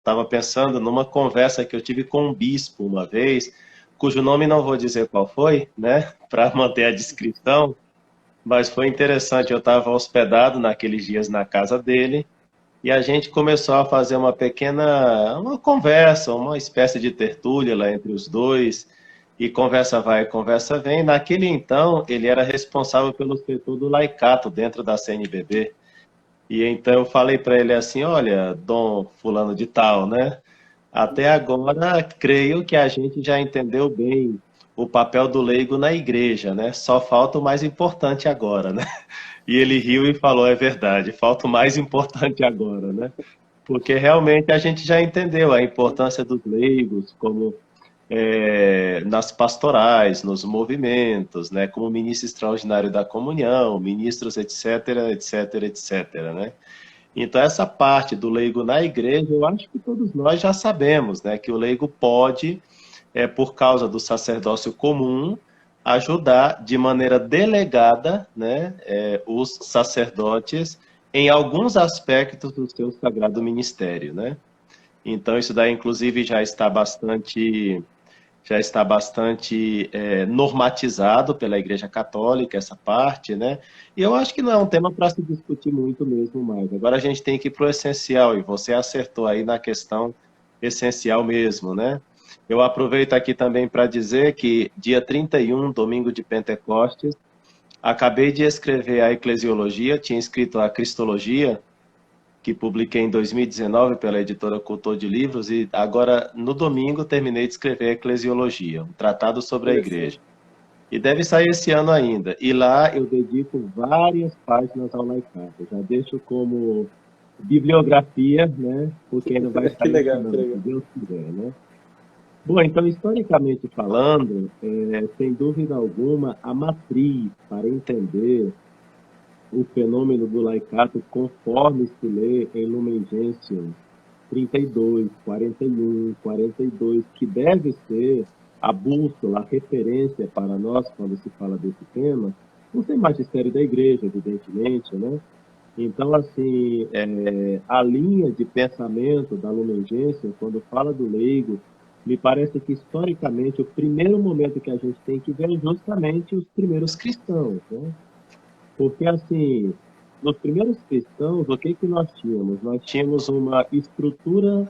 estava pensando numa conversa que eu tive com um bispo uma vez, cujo nome não vou dizer qual foi, né, para manter a discrição, mas foi interessante. Eu estava hospedado naqueles dias na casa dele e a gente começou a fazer uma conversa, uma espécie de tertúlia lá entre os dois, e conversa vai, conversa vem. Naquele então, ele era responsável pelo setor do laicato dentro da CNBB. E então eu falei para ele assim, olha, Dom fulano de tal, né? Até agora, creio que a gente já entendeu bem o papel do leigo na igreja, né? Só falta o mais importante agora, né? E ele riu e falou, é verdade, falta o mais importante agora, né? Porque realmente a gente já entendeu a importância dos leigos, como nas pastorais, nos movimentos, né? Como ministro extraordinário da comunhão, ministros, etc, etc, etc, né? Então, essa parte do leigo na igreja, eu acho que todos nós já sabemos, né, que o leigo pode, por causa do sacerdócio comum, ajudar de maneira delegada, né, os sacerdotes em alguns aspectos do seu sagrado ministério, né? Então, isso daí, inclusive, já está bastante normatizado pela Igreja Católica, essa parte, né? E eu acho que não é um tema para se discutir muito mesmo mais. Agora a gente tem que ir para o essencial, e você acertou aí na questão essencial mesmo, né? Eu aproveito aqui também para dizer que dia 31, domingo de Pentecostes, acabei de escrever a Eclesiologia, tinha escrito a Cristologia, que publiquei em 2019 pela editora Cultor de Livros, e agora, no domingo, terminei de escrever a Eclesiologia, um tratado sobre a igreja. Interessante. E deve sair esse ano ainda. E lá eu dedico várias páginas ao laicato. Já deixo como bibliografia, né? Porque ainda vai Que sair esse legal, que ano, se legal. Deus quiser, né? Bom, então, historicamente falando, sem dúvida alguma, a matriz para entender o fenômeno do laicato, conforme se lê em Lumen Gentium 32, 41, 42, que deve ser a bússola, a referência para nós quando se fala desse tema, não tem magistério da igreja, evidentemente, né? Então, assim, a linha de pensamento da Lumen Gentium, quando fala do leigo, me parece que, historicamente, o primeiro momento que a gente tem que ver é justamente os primeiros cristãos, né? Porque, assim, nos primeiros cristãos, o que que nós tínhamos? Nós tínhamos uma estrutura,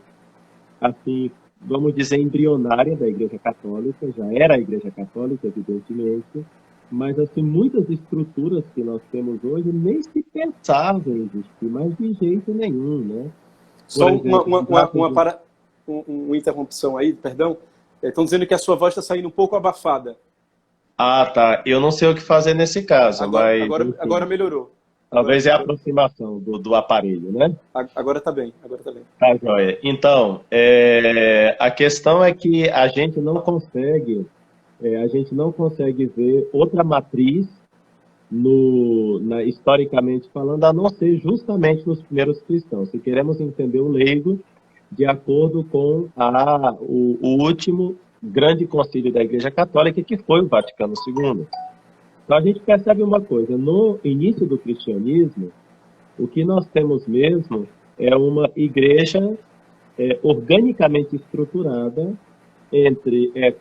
assim, vamos dizer, embrionária da Igreja Católica, já era a Igreja Católica, evidentemente, mas, assim, muitas estruturas que nós temos hoje nem se pensava em existir, mas de jeito nenhum, né? Por Só exemplo, os atos de... uma interrupção aí, perdão. Estão dizendo que a sua voz está saindo um pouco abafada. Ah, tá. Eu não sei o que fazer nesse caso, Agora, mas, agora, agora enfim, melhorou. talvez é a Agora, aproximação do aparelho, né? agora está bem, agora tá bem. Tá, joia. Então, a questão é que a gente não consegue ver outra matriz historicamente falando, a não ser justamente nos primeiros cristãos. Se queremos entender o leigo, de acordo com o último grande concílio da Igreja Católica, que foi o Vaticano II. Então a gente percebe uma coisa: no início do cristianismo, o que nós temos mesmo é uma igreja organicamente estruturada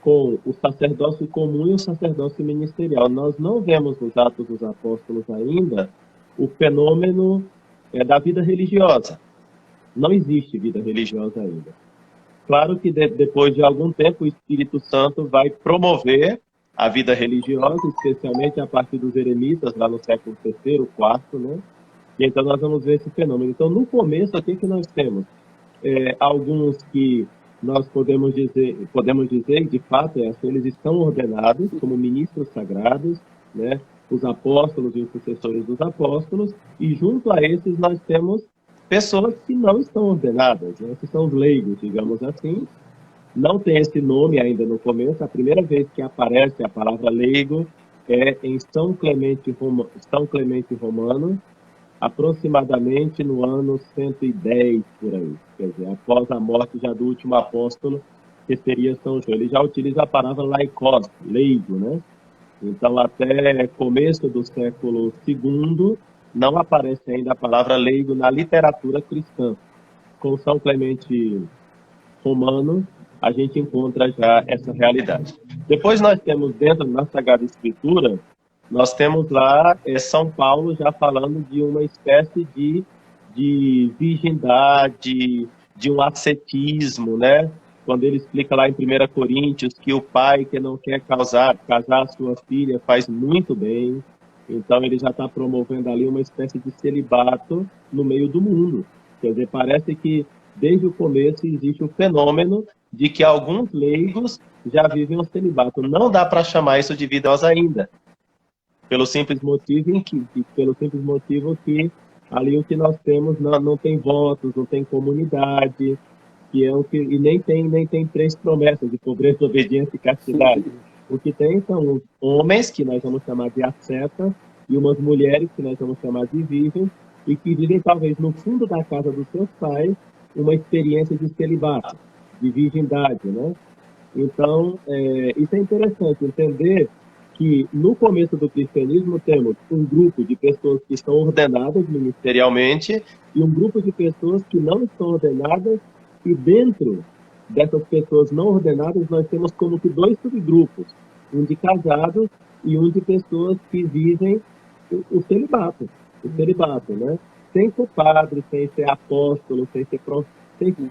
com o sacerdócio comum e o sacerdócio ministerial. Nós não vemos nos Atos dos Apóstolos ainda o fenômeno da vida religiosa. Não existe vida religiosa ainda. Claro que depois de algum tempo o Espírito Santo vai promover a vida religiosa, especialmente a partir dos eremitas, lá no século III, IV, né? E então nós vamos ver esse fenômeno. Então, no começo, o que nós temos? Alguns que nós podemos dizer, de fato, assim, eles estão ordenados como ministros sagrados, né? Os apóstolos e os sucessores dos apóstolos, e junto a esses nós temos pessoas que não estão ordenadas, né? Que são os leigos, digamos assim. Não tem esse nome ainda no começo. A primeira vez que aparece a palavra leigo é em São Clemente Romano, aproximadamente no ano 110, por aí. Quer dizer, após a morte já do último apóstolo, que seria São João. Ele já utiliza a palavra laikos, leigo, né? Então, até começo do século II, não aparece ainda a palavra leigo na literatura cristã. Com São Clemente romano, a gente encontra já essa realidade. Depois nós temos dentro da Sagrada Escritura, nós temos lá São Paulo já falando de uma espécie de virgindade, de um ascetismo, né? Quando ele explica lá em 1 Coríntios que o pai que não quer casar a sua filha faz muito bem. Então ele já está promovendo ali uma espécie de celibato no meio do mundo. Quer dizer, parece que desde o começo existe um fenômeno de que alguns leigos já vivem o celibato. Não dá para chamar isso de vidosa ainda, pelo simples motivo que ali o que nós temos não tem votos, não tem comunidade, que é o que e nem tem três promessas de pobreza, obediência e castidade. O que tem são homens que nós vamos chamar de ascetas e umas mulheres que nós vamos chamar de virgens e que vivem talvez no fundo da casa dos seus pais uma experiência de celibato, de virgindade, né? Então, isso é interessante entender que no começo do cristianismo temos um grupo de pessoas que estão ordenadas ministerialmente e um grupo de pessoas que não estão ordenadas, e dentro dessas pessoas não ordenadas nós temos como que dois subgrupos, um de casados e um de pessoas que vivem o celibato, né? Sem ser padre, sem ser apóstolo, sem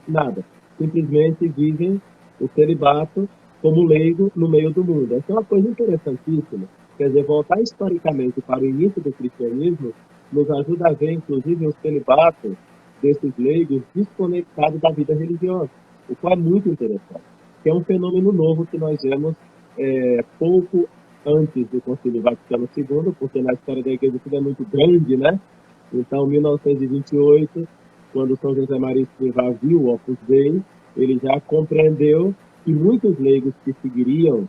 nada. Simplesmente vivem o celibato como leigo no meio do mundo. Essa é uma coisa interessantíssima. Quer dizer, voltar historicamente para o início do cristianismo nos ajuda a ver, inclusive, o celibato desses leigos desconectados da vida religiosa, o qual é muito interessante. Que é um fenômeno novo que nós vemos pouco antes do Concílio Vaticano II, porque na história da Igreja tudo é muito grande, né? Então, em 1928, quando São José Maria Escrivá viu o Opus Dei, ele já compreendeu que muitos leigos que seguiriam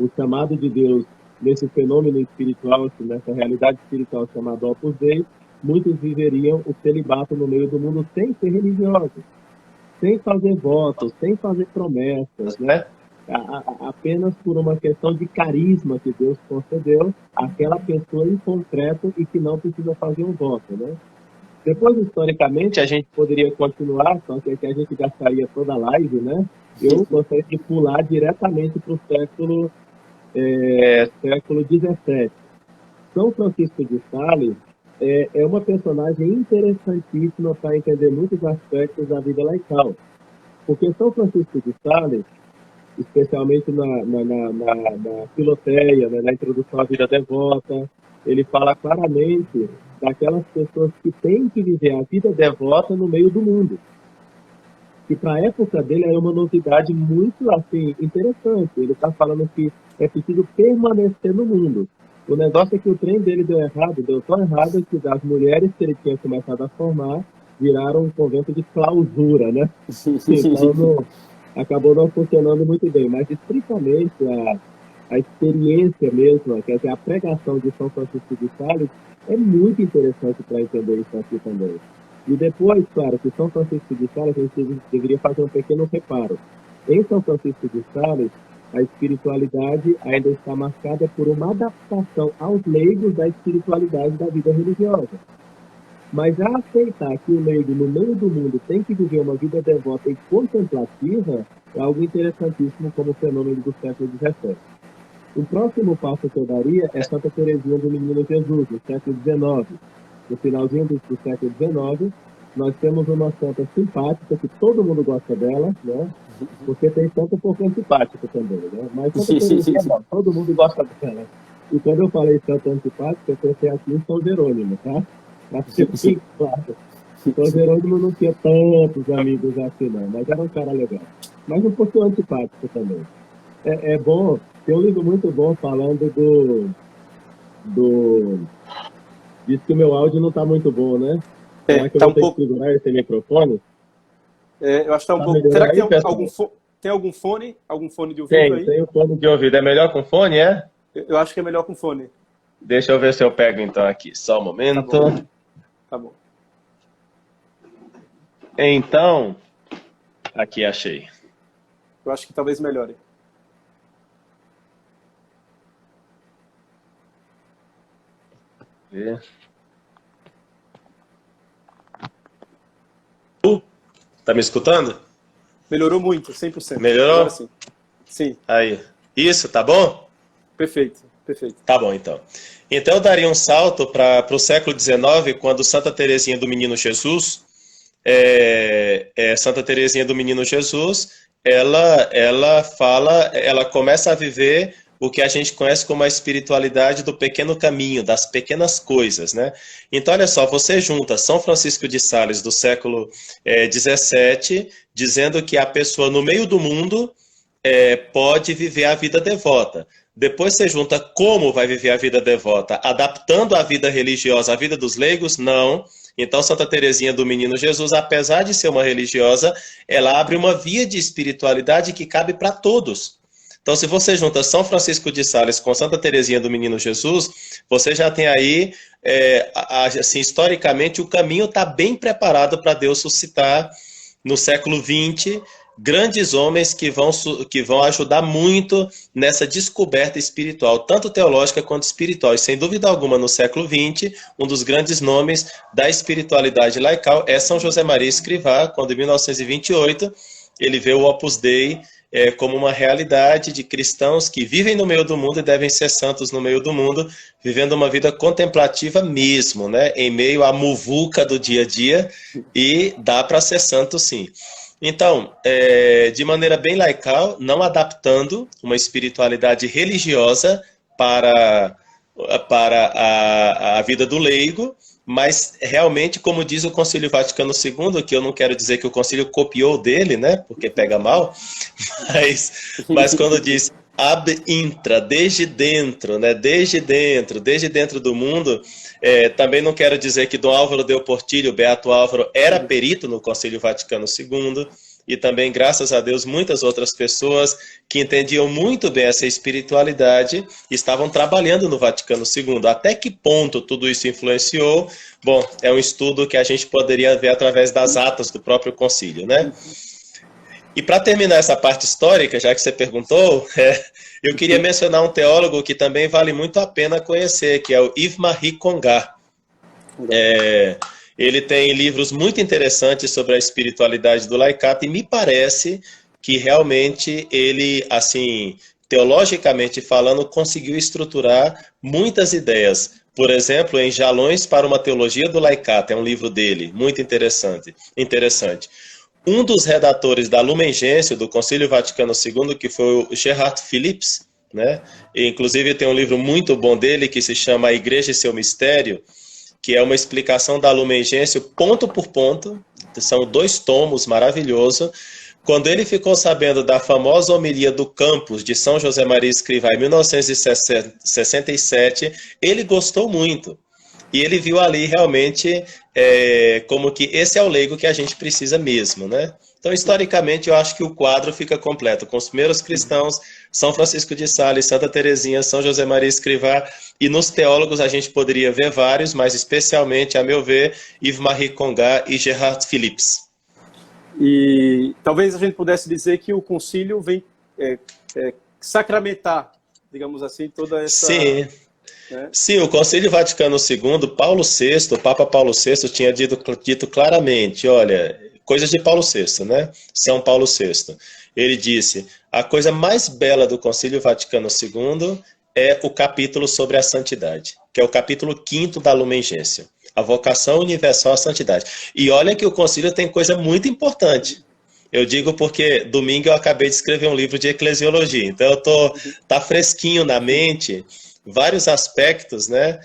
o chamado de Deus nesse fenômeno espiritual, nessa realidade espiritual chamada Opus Dei, muitos viveriam o celibato no meio do mundo sem ser religiosos, sem fazer votos, sem fazer promessas, né? Apenas por uma questão de carisma que Deus concedeu àquela pessoa em concreto e que não precisa fazer um voto, né? Depois, historicamente, a gente poderia continuar, só que aqui a gente gastaria toda a live, né? Eu gostaria de pular diretamente para o século XVII. São Francisco de Sales é uma personagem interessantíssima para entender muitos aspectos da vida laical. Porque São Francisco de Sales, especialmente na Filoteia, né, na introdução à vida devota, ele fala claramente daquelas pessoas que têm que viver a vida devota no meio do mundo. Que para a época dele era uma novidade muito assim, interessante. Ele está falando que é preciso permanecer no mundo. O negócio é que o trem dele deu tão errado que as mulheres que ele tinha começado a formar viraram um convento de clausura, né? Então acabou não funcionando muito bem, mas estrictamente a experiência mesmo, quer dizer, a pregação de São Francisco de Sales é muito interessante para entender isso aqui também. E depois, claro, que São Francisco de Sales, a gente deveria fazer um pequeno reparo. Em São Francisco de Sales, a espiritualidade ainda está marcada por uma adaptação aos leigos da espiritualidade da vida religiosa. Mas a aceitar que o leigo no meio do mundo tem que viver uma vida devota e contemplativa é algo interessantíssimo como fenômeno do século XVII. O próximo passo que eu daria é Santa Teresinha do Menino Jesus, no século XIX. No finalzinho do século XIX, nós temos uma santa simpática, que todo mundo gosta dela, né? Porque tem santa um pouco antipática também, né? Mas Santa Teresinha é bom, todo mundo gosta dela. E quando eu falei santa antipática, eu pensei aqui em São Jerônimo, tá? Para ser bem claro. São Jerônimo não tinha tantos amigos assim, não, mas era um cara legal. Mas um pouco antipático também. É bom, tem um livro muito bom falando diz que o meu áudio não está muito bom, né? Será que eu Tá vou um ter que pouco. segurar esse microfone? Eu acho que tá um Tá pouco. melhor Será que aí, tem pessoal? tem algum fone? Algum fone de ouvido aí? Tem o fone de ouvido. É melhor com fone, é? Eu acho que é melhor com fone. Deixa eu ver se eu pego então aqui. Só um Tá momento. bom. Tá bom. Então, aqui achei. Eu acho que talvez melhore. Tá me escutando? Melhorou muito, 100%. Melhorou? Agora sim. Sim. Aí. Isso, tá bom? Perfeito, perfeito. Tá bom, então. Então eu daria um salto para o século XIX, quando Santa Teresinha do Menino Jesus, Santa Teresinha do Menino Jesus, ela começa a viver o que a gente conhece como a espiritualidade do pequeno caminho, das pequenas coisas, né? Então, olha só, você junta São Francisco de Sales do século XVII, dizendo que a pessoa no meio do mundo pode viver a vida devota. Depois você junta como vai viver a vida devota, adaptando a vida religiosa à vida dos leigos? Não. Então, Santa Teresinha do Menino Jesus, apesar de ser uma religiosa, ela abre uma via de espiritualidade que cabe para todos. Então, se você junta São Francisco de Sales com Santa Teresinha do Menino Jesus, você já tem aí, assim, historicamente, o caminho está bem preparado para Deus suscitar no século XX grandes homens que vão ajudar muito nessa descoberta espiritual, tanto teológica quanto espiritual. E sem dúvida alguma, no século XX, um dos grandes nomes da espiritualidade laical é São José Maria Escrivá, quando em 1928 ele vê o Opus Dei como uma realidade de cristãos que vivem no meio do mundo e devem ser santos no meio do mundo, vivendo uma vida contemplativa mesmo, né? Em meio à muvuca do dia a dia, e dá para ser santo sim. Então, de maneira bem laical, não adaptando uma espiritualidade religiosa para a vida do leigo, mas realmente, como diz o Concílio Vaticano II, que eu não quero dizer que o Concílio copiou dele, né, porque pega mal, mas quando diz ab intra, desde dentro, né, desde dentro do mundo, também não quero dizer que Dom Álvaro Del Portillo, Beato Álvaro, era perito no Concílio Vaticano II, e também, graças a Deus, muitas outras pessoas que entendiam muito bem essa espiritualidade estavam trabalhando no Vaticano II. Até que ponto tudo isso influenciou? Bom, é um estudo que a gente poderia ver através das atas do próprio concílio, né? E para terminar essa parte histórica, já que você perguntou, eu queria mencionar um teólogo que também vale muito a pena conhecer, que é o Yves-Marie Congar. Ele tem livros muito interessantes sobre a espiritualidade do laicato e me parece que realmente ele, assim, teologicamente falando, conseguiu estruturar muitas ideias. Por exemplo, em Jalões para uma Teologia do Laicato, é um livro dele, muito interessante. Um dos redatores da Lumen Gentium, do Concílio Vaticano II, que foi o Gerhard Philipps, né? E, inclusive tem um livro muito bom dele que se chama A Igreja e Seu Mistério, que é uma explicação da Lumen Gentium ponto por ponto, são 2 tomos, maravilhoso. Quando ele ficou sabendo da famosa homilia do Campus de São José Maria Escrivá em 1967, ele gostou muito. E ele viu ali realmente como que esse é o leigo que a gente precisa mesmo, né? Então, historicamente, eu acho que o quadro fica completo, com os primeiros cristãos, São Francisco de Sales, Santa Teresinha, São José Maria Escrivá, e nos teólogos a gente poderia ver vários, mas especialmente, a meu ver, Yves-Marie Congar e Gerhard Philipps. E talvez a gente pudesse dizer que o concílio vem sacramentar, digamos assim, toda essa... Sim. Né? Sim, o Concílio Vaticano II, Paulo VI, o Papa Paulo VI tinha dito claramente, olha, coisas de Paulo VI, né? São Paulo VI. Ele disse, a coisa mais bela do Concílio Vaticano II é o capítulo sobre a santidade, que é o capítulo 5º da Lumen Gentium, a vocação universal à santidade. E olha que o concílio tem coisa muito importante. Eu digo porque domingo eu acabei de escrever um livro de eclesiologia, então tá fresquinho na mente vários aspectos, né,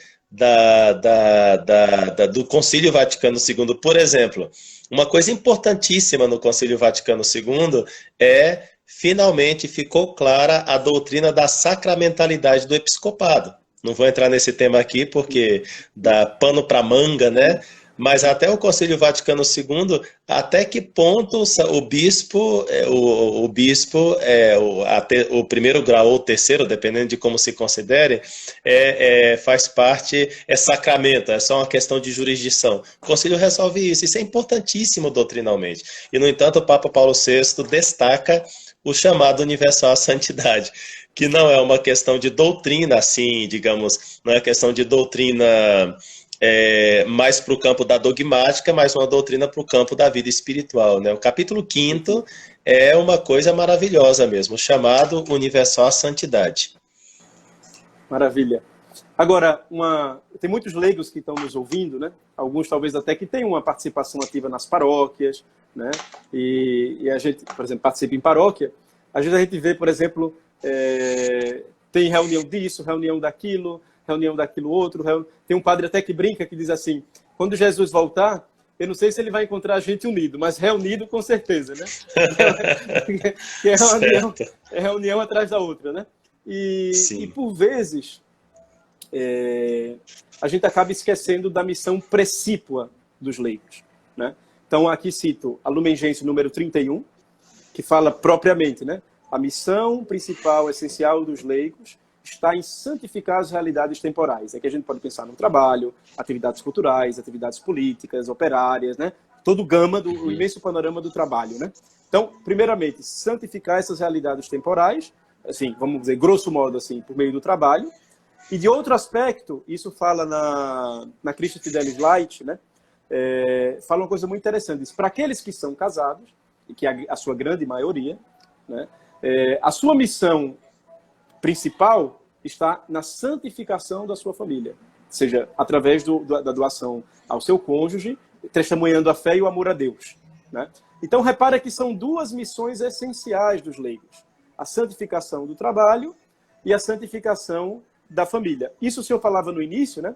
do Concílio Vaticano II. Por exemplo, uma coisa importantíssima no Concílio Vaticano II finalmente ficou clara a doutrina da sacramentalidade do episcopado. Não vou entrar nesse tema aqui porque dá pano para manga, né? Mas até o Concílio Vaticano II, até que ponto o bispo o primeiro grau ou o terceiro, dependendo de como se considere, faz parte, é sacramento, é só uma questão de jurisdição. O Concílio resolve isso é importantíssimo doutrinalmente. E, no entanto, o Papa Paulo VI destaca o chamado universal à santidade, que não é uma questão de doutrina, assim, digamos, não é questão de doutrina mais para o campo da dogmática, mais uma doutrina para o campo da vida espiritual, né? O capítulo 5º é uma coisa maravilhosa mesmo, chamado Universal Santidade. Maravilha. Agora, tem muitos leigos que estão nos ouvindo, né? Alguns talvez até que tenham uma participação ativa nas paróquias, né? E a gente, por exemplo, participa em paróquia. Às vezes a gente vê, por exemplo, tem reunião disso, reunião daquilo outro. Tem um padre até que brinca, que diz assim, quando Jesus voltar, eu não sei se ele vai encontrar a gente unido, mas reunido com certeza, né? Que é reunião atrás da outra, né? E por vezes, a gente acaba esquecendo da missão precípua dos leigos, né? Então, aqui cito a Lumen Gentium número 31, que fala propriamente, né? A missão principal, essencial dos leigos está em santificar as realidades temporais. É que a gente pode pensar no trabalho, atividades culturais, atividades políticas, operárias, né? Todo o gama, o imenso panorama do trabalho, né? Então, primeiramente, santificar essas realidades temporais, assim, vamos dizer, grosso modo, assim, por meio do trabalho. E de outro aspecto, isso fala na Christi Fidelis Light, né? Fala uma coisa muito interessante. Para aqueles que são casados, e que é a sua grande maioria, né? A sua missão principal está na santificação da sua família, seja através da doação ao seu cônjuge, testemunhando a fé e o amor a Deus, né? Então, repara que são duas missões essenciais dos leigos: a santificação do trabalho e a santificação da família. Isso o senhor falava no início, né?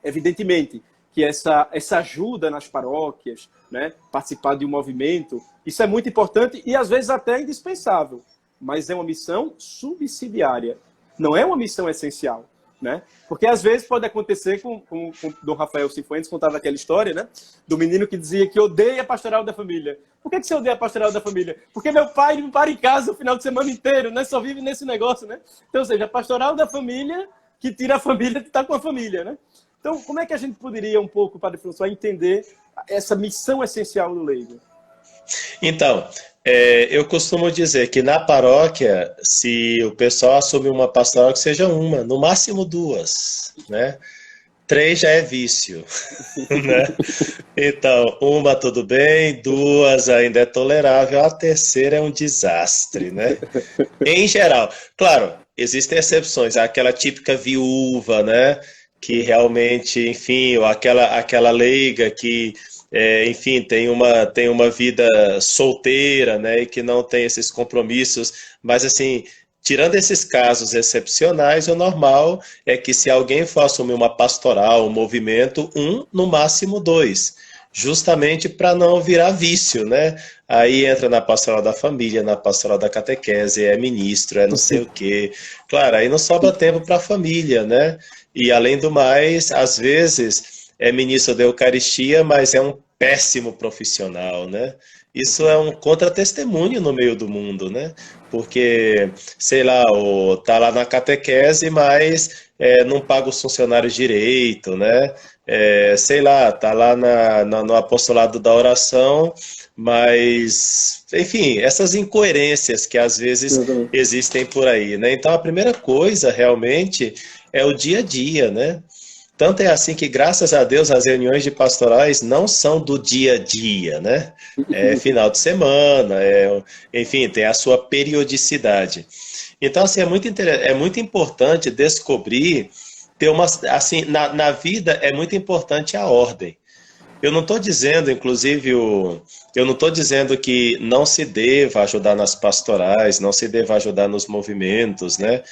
Evidentemente que essa ajuda nas paróquias, né? Participar de um movimento, isso é muito importante e às vezes até indispensável, mas é uma missão subsidiária, não é uma missão essencial, né? Porque às vezes pode acontecer com Dom Rafael Cifuentes, contava aquela história, né? Do menino que dizia que odeia a pastoral da família. Por que você odeia a pastoral da família? Porque meu pai não para em casa o final de semana inteiro, né? Só vive nesse negócio, né? Então, ou seja, a pastoral da família que tira a família de estar com a família, né? Então, como é que a gente poderia um pouco, Padre François, entender essa missão essencial do leigo? Então, eu costumo dizer que na paróquia, se o pessoal assume uma pastoral, que seja uma, no máximo duas, né? 3 já é vício, né? Então, uma tudo bem, 2 ainda é tolerável, a terceira é um desastre, né? Em geral, claro, existem exceções, aquela típica viúva, né? Que realmente, enfim, ou aquela leiga que enfim, tem uma vida solteira, né, e que não tem esses compromissos, mas assim, tirando esses casos excepcionais, o normal é que se alguém for assumir uma pastoral, um movimento, no máximo 2, justamente para não virar vício, né? Aí entra na pastoral da família, na pastoral da catequese, é ministro, é não sei o quê. Claro, aí não sobra tempo para a família, né? E além do mais, às vezes é ministro da Eucaristia, mas é um péssimo profissional, né? Isso é um contra-testemunho no meio do mundo, né? Porque, sei lá, tá lá na catequese, mas não paga os funcionários direito, né? Sei lá, tá lá no apostolado da oração, mas, enfim, essas incoerências que às vezes existem por aí, né? Então, a primeira coisa, realmente, é o dia a dia, né? Tanto é assim que, graças a Deus, as reuniões de pastorais não são do dia a dia, né? É final de semana, enfim, tem a sua periodicidade. Então, assim, é muito importante descobrir, assim, na vida é muito importante a ordem. Eu não estou dizendo, inclusive, eu não estou dizendo que não se deva ajudar nas pastorais, não se deva ajudar nos movimentos, né?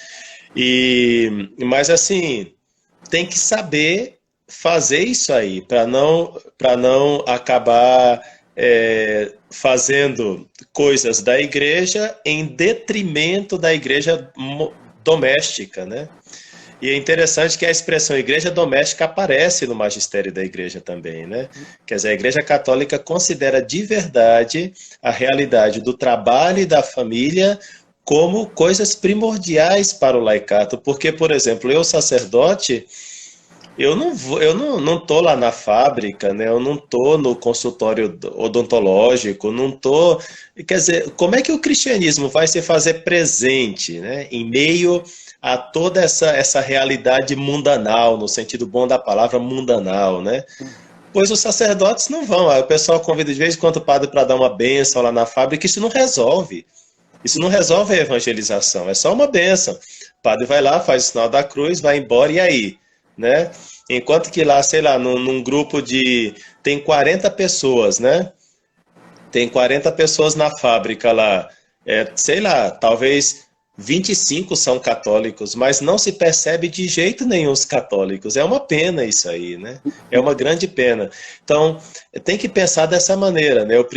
Mas, assim, tem que saber fazer isso aí, para não acabar fazendo coisas da igreja em detrimento da igreja doméstica, né? E é interessante que a expressão igreja doméstica aparece no magistério da igreja também, né? Quer dizer, a igreja católica considera de verdade a realidade do trabalho e da família como coisas primordiais para o laicato, porque, por exemplo, eu, sacerdote, Eu não tô lá na fábrica, né? Eu não tô no consultório odontológico, não tô. Quer dizer, como é que o cristianismo vai se fazer presente, né? Em meio a toda essa realidade mundanal, no sentido bom da palavra mundanal, né? Pois os sacerdotes não vão. Aí o pessoal convida de vez em quando o padre para dar uma bênção lá na fábrica, isso não resolve. Isso não resolve a evangelização, é só uma bênção. O padre vai lá, faz o sinal da cruz, vai embora, e aí? Né? Enquanto que lá, sei lá, num grupo de. Tem 40 pessoas, né? Tem 40 pessoas na fábrica lá. Sei lá, talvez 25 são católicos, mas não se percebe de jeito nenhum os católicos. É uma pena isso aí, né? É uma grande pena. Então, tem que pensar dessa maneira, né? O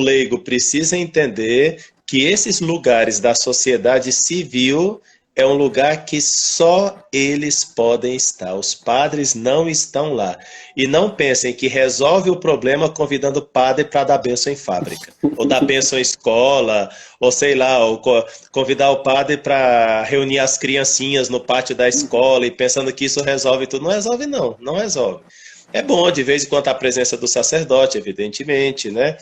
leigo precisa entender que esses lugares da sociedade civil é um lugar que só eles podem estar. Os padres não estão lá. E não pensem que resolve o problema convidando o padre para dar bênção em fábrica, ou dar bênção em escola, ou sei lá, ou convidar o padre para reunir as criancinhas no pátio da escola e pensando que isso resolve tudo. Não resolve, não, não resolve. É bom de vez em quando a presença do sacerdote, evidentemente, né?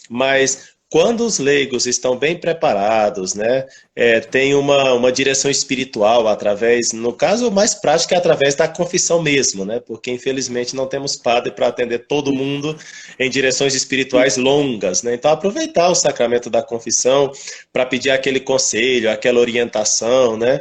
Mas quando os leigos estão bem preparados, né, tem uma direção espiritual através, no caso o mais prático é através da confissão mesmo, né, porque infelizmente não temos padre para atender todo mundo em direções espirituais longas, né, então aproveitar o sacramento da confissão para pedir aquele conselho, aquela orientação, né,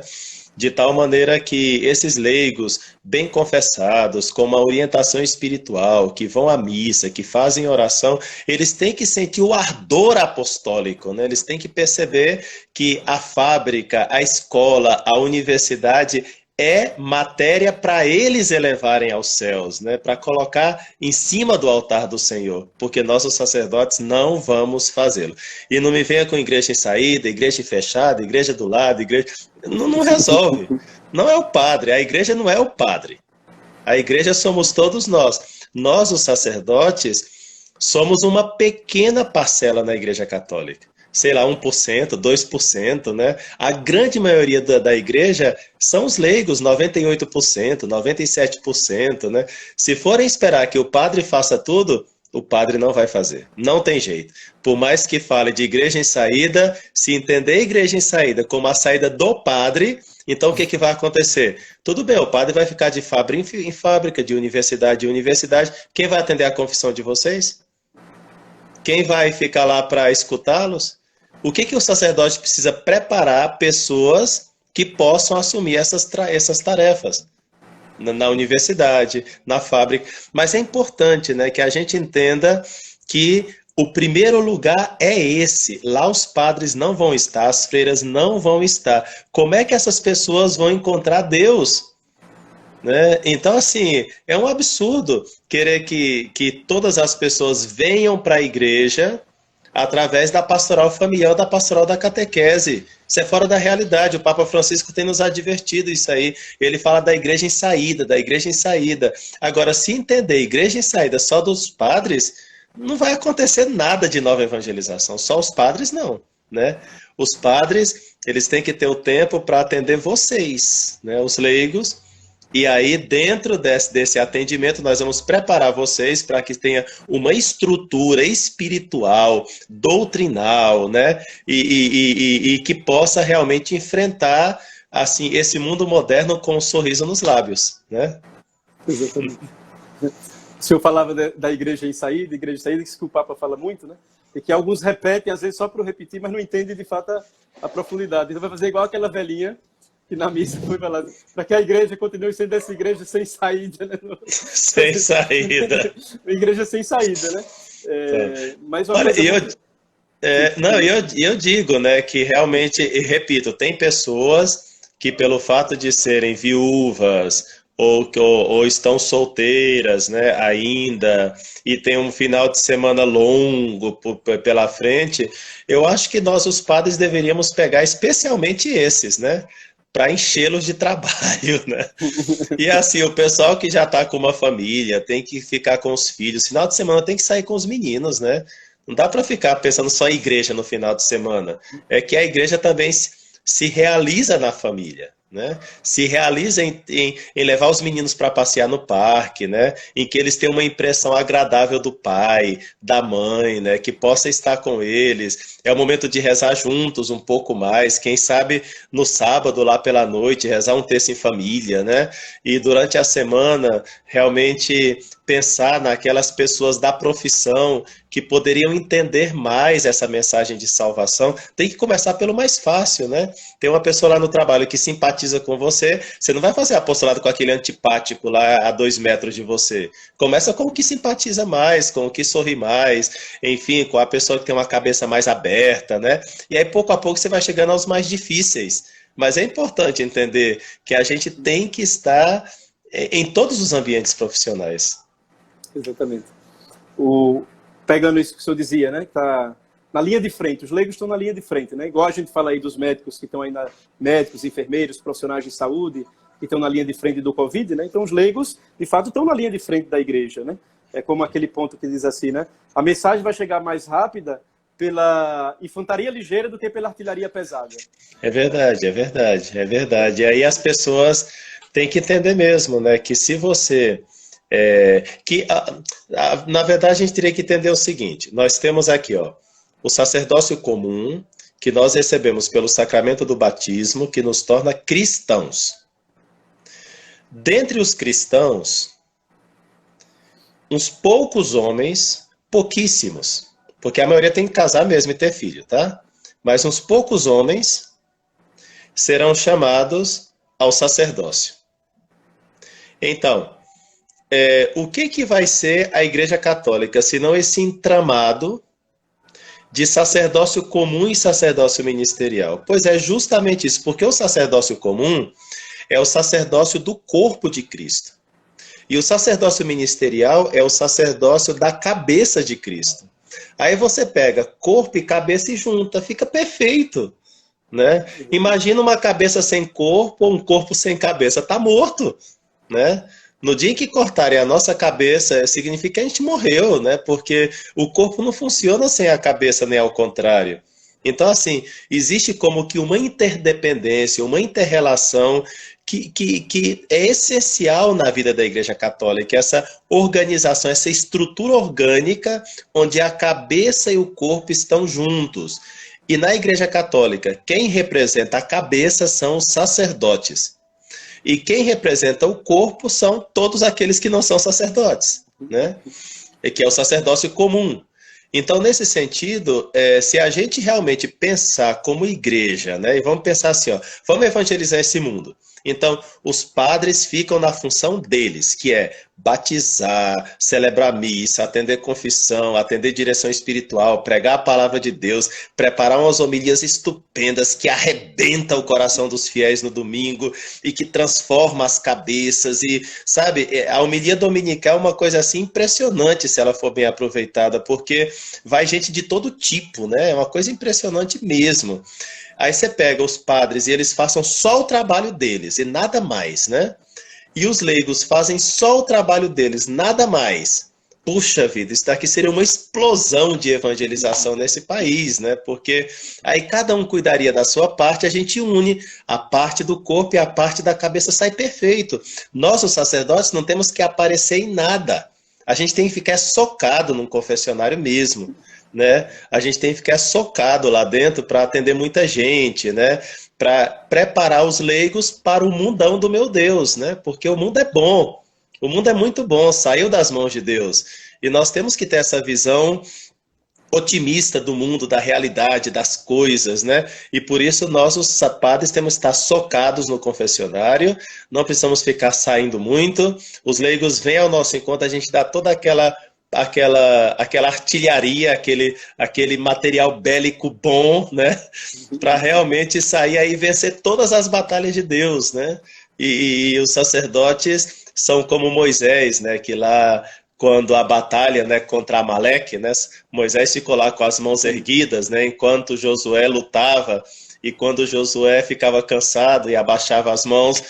de tal maneira que esses leigos bem confessados, com uma orientação espiritual, que vão à missa, que fazem oração, eles têm que sentir o ardor apostólico, né? Eles têm que perceber que a fábrica, a escola, a universidade é matéria para eles elevarem aos céus, né? Para colocar em cima do altar do Senhor, porque nós, os sacerdotes, não vamos fazê-lo. E não me venha com igreja em saída, igreja fechada, igreja do lado, igreja. Não, não resolve. Não é o padre, a igreja não é o padre. A igreja somos todos nós. Nós, os sacerdotes, somos uma pequena parcela na igreja católica. Sei lá, 1%, 2%, né? A grande maioria da igreja são os leigos, 98%, 97%, né? Se forem esperar que o padre faça tudo, o padre não vai fazer. Não tem jeito. Por mais que fale de igreja em saída, se entender a igreja em saída como a saída do padre, então o que vai acontecer? Tudo bem, o padre vai ficar de fábrica em fábrica, de universidade em universidade. Quem vai atender a confissão de vocês? Quem vai ficar lá para escutá-los? O que o sacerdote precisa preparar pessoas que possam assumir essas tarefas? Na universidade, na fábrica. Mas é importante, né, que a gente entenda que o primeiro lugar é esse. Lá os padres não vão estar, as freiras não vão estar. Como é que essas pessoas vão encontrar Deus? Né? Então, assim, é um absurdo querer que todas as pessoas venham para a igreja através da pastoral familiar, da pastoral da catequese. Isso é fora da realidade. O Papa Francisco tem nos advertido isso aí. Ele fala da igreja em saída, da igreja em saída. Agora, se entender igreja em saída só dos padres, não vai acontecer nada de nova evangelização. Só os padres não, né? Os padres, eles têm que ter o tempo para atender vocês, né? Os leigos. E aí, dentro desse atendimento, nós vamos preparar vocês para que tenha uma estrutura espiritual, doutrinal, né? E que possa realmente enfrentar assim esse mundo moderno com um sorriso nos lábios, né? Exatamente. O senhor falava da igreja em saída, que o Papa fala muito, né? E que alguns repetem, às vezes, só para repetir, mas não entendem, de fato, a profundidade. Então vai fazer igual aquela velhinha que na missa foi falado, para que a igreja continue sendo essa igreja sem saída, né? Sem saída. Igreja sem saída, né? Mas olha, eu digo, né, que realmente, e repito, tem pessoas que pelo fato de serem viúvas ou estão solteiras, né, ainda, e tem um final de semana longo pela frente, eu acho que nós, os padres, deveríamos pegar especialmente esses, né? Para enchê-los de trabalho, né? E assim, o pessoal que já está com uma família tem que ficar com os filhos. Final de semana tem que sair com os meninos, né? Não dá para ficar pensando só em igreja no final de semana. É que a igreja também se realiza na família, né? Se realiza em levar os meninos para passear no parque, né? Em que eles tenham uma impressão agradável do pai, da mãe, né? Que possa estar com eles. É o momento de rezar juntos um pouco mais. Quem sabe no sábado, lá pela noite, rezar um terço em família, né? E durante a semana, realmente pensar naquelas pessoas da profissão que poderiam entender mais essa mensagem de salvação. Tem que começar pelo mais fácil, né? Tem uma pessoa lá no trabalho que simpatiza com você, você não vai fazer apostolado com aquele antipático lá a 2 metros de você. Começa com o que simpatiza mais, com o que sorri mais, enfim, com a pessoa que tem uma cabeça mais aberta, né? E aí, pouco a pouco, você vai chegando aos mais difíceis. Mas é importante entender que a gente tem que estar em todos os ambientes profissionais. Exatamente. Pegando isso que o senhor dizia, né? Tá na linha de frente, os leigos estão na linha de frente, né? Igual a gente fala aí dos médicos que estão aí, médicos, enfermeiros, profissionais de saúde, que estão na linha de frente do Covid, né? Então os leigos, de fato, estão na linha de frente da igreja, né? É como aquele ponto que diz assim, né? A mensagem vai chegar mais rápida pela infantaria ligeira do que pela artilharia pesada. É verdade, é verdade, é verdade. E aí as pessoas têm que entender mesmo, né? Que se você na verdade, a gente teria que entender o seguinte: nós temos aqui, ó, o sacerdócio comum, que nós recebemos pelo sacramento do batismo, que nos torna cristãos. Dentre os cristãos, uns poucos homens, pouquíssimos, porque a maioria tem que casar mesmo e ter filho, tá? Mas uns poucos homens serão chamados ao sacerdócio. Então, o que vai ser a Igreja Católica, senão esse entramado de sacerdócio comum e sacerdócio ministerial? Pois é justamente isso, porque o sacerdócio comum é o sacerdócio do corpo de Cristo. E o sacerdócio ministerial é o sacerdócio da cabeça de Cristo. Aí você pega corpo e cabeça e junta, fica perfeito, né? Imagina uma cabeça sem corpo ou um corpo sem cabeça, tá morto, né? No dia em que cortarem a nossa cabeça, significa que a gente morreu, né? Porque o corpo não funciona sem a cabeça, nem ao contrário. Então, assim, existe como que uma interdependência, uma inter-relação que é essencial na vida da Igreja Católica, essa organização, essa estrutura orgânica onde a cabeça e o corpo estão juntos. E na Igreja Católica, quem representa a cabeça são os sacerdotes. E quem representa o corpo são todos aqueles que não são sacerdotes, né? E que é o sacerdócio comum. Então, nesse sentido, se a gente realmente pensar como igreja, né? E vamos pensar assim, ó, vamos evangelizar esse mundo. Então, os padres ficam na função deles, que é batizar, celebrar missa, atender confissão, atender direção espiritual, pregar a palavra de Deus, preparar umas homilias estupendas que arrebentam o coração dos fiéis no domingo e que transforma as cabeças. E, sabe, a homilia dominical é uma coisa assim impressionante se ela for bem aproveitada, porque vai gente de todo tipo, né? É uma coisa impressionante mesmo. Aí você pega os padres e eles façam só o trabalho deles e nada mais, né? E os leigos fazem só o trabalho deles, nada mais. Puxa vida, isso daqui seria uma explosão de evangelização nesse país, né? Porque aí cada um cuidaria da sua parte, a gente une a parte do corpo e a parte da cabeça, sai perfeito. Nós, os sacerdotes, não temos que aparecer em nada. A gente tem que ficar socado num confessionário mesmo, né? A gente tem que ficar socado lá dentro para atender muita gente, né? Para preparar os leigos para o mundão do meu Deus, né? Porque o mundo é bom, o mundo é muito bom, saiu das mãos de Deus. E nós temos que ter essa visão otimista do mundo, da realidade, das coisas, né? E por isso nós, os padres, temos que estar socados no confessionário, não precisamos ficar saindo muito, os leigos vêm ao nosso encontro, a gente dá toda aquela artilharia, aquele material bélico bom, né? Para realmente sair aí e vencer todas as batalhas de Deus, né? E os sacerdotes são como Moisés, né? Que lá, quando a batalha, né, contra Amaleque, né? Moisés ficou lá com as mãos erguidas, né? Enquanto Josué lutava, e quando Josué ficava cansado e abaixava as mãos,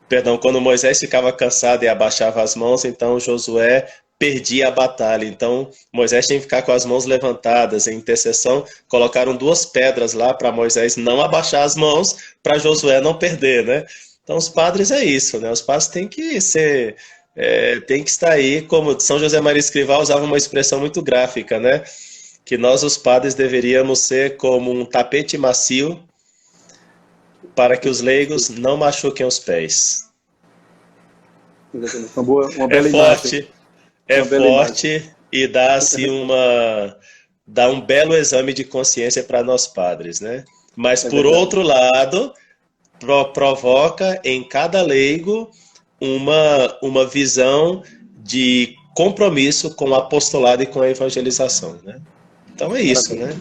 perdão, quando Moisés ficava cansado e abaixava as mãos, então Josué perdia a batalha. Então, Moisés tinha que ficar com as mãos levantadas. Em intercessão, colocaram 2 pedras lá para Moisés não abaixar as mãos, para Josué não perder, né? Então, os padres é isso, né? Os padres têm que ser, têm que estar aí, como São José Maria Escrivá usava uma expressão muito gráfica, né? Que nós, os padres, deveríamos ser como um tapete macio para que os leigos não machuquem os pés. Exatamente. Uma bela imagem. É forte e dá assim dá um belo exame de consciência para nós padres, né? Mas por outro lado, provoca em cada leigo uma visão de compromisso com o apostolado e com a evangelização, né? Então é isso, né?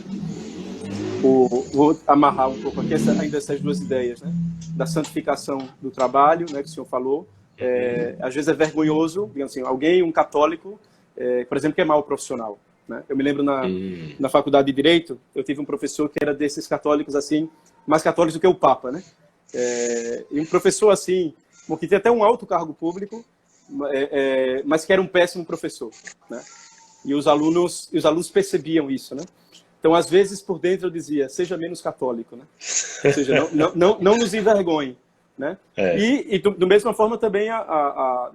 Vou amarrar um pouco aqui ainda essas duas ideias, né? Da santificação do trabalho, né, que o senhor falou. Às vezes é vergonhoso, digamos assim, um católico, por exemplo, que é mau profissional, né? Eu me lembro na faculdade de Direito, eu tive um professor que era desses católicos, assim, mais católicos do que o Papa, né? E um professor, assim, que tinha até um alto cargo público, mas que era um péssimo professor, né? E os alunos percebiam isso, né? Então, às vezes, por dentro eu dizia, seja menos católico, né? Ou seja, não nos envergonhe, né? E da mesma forma também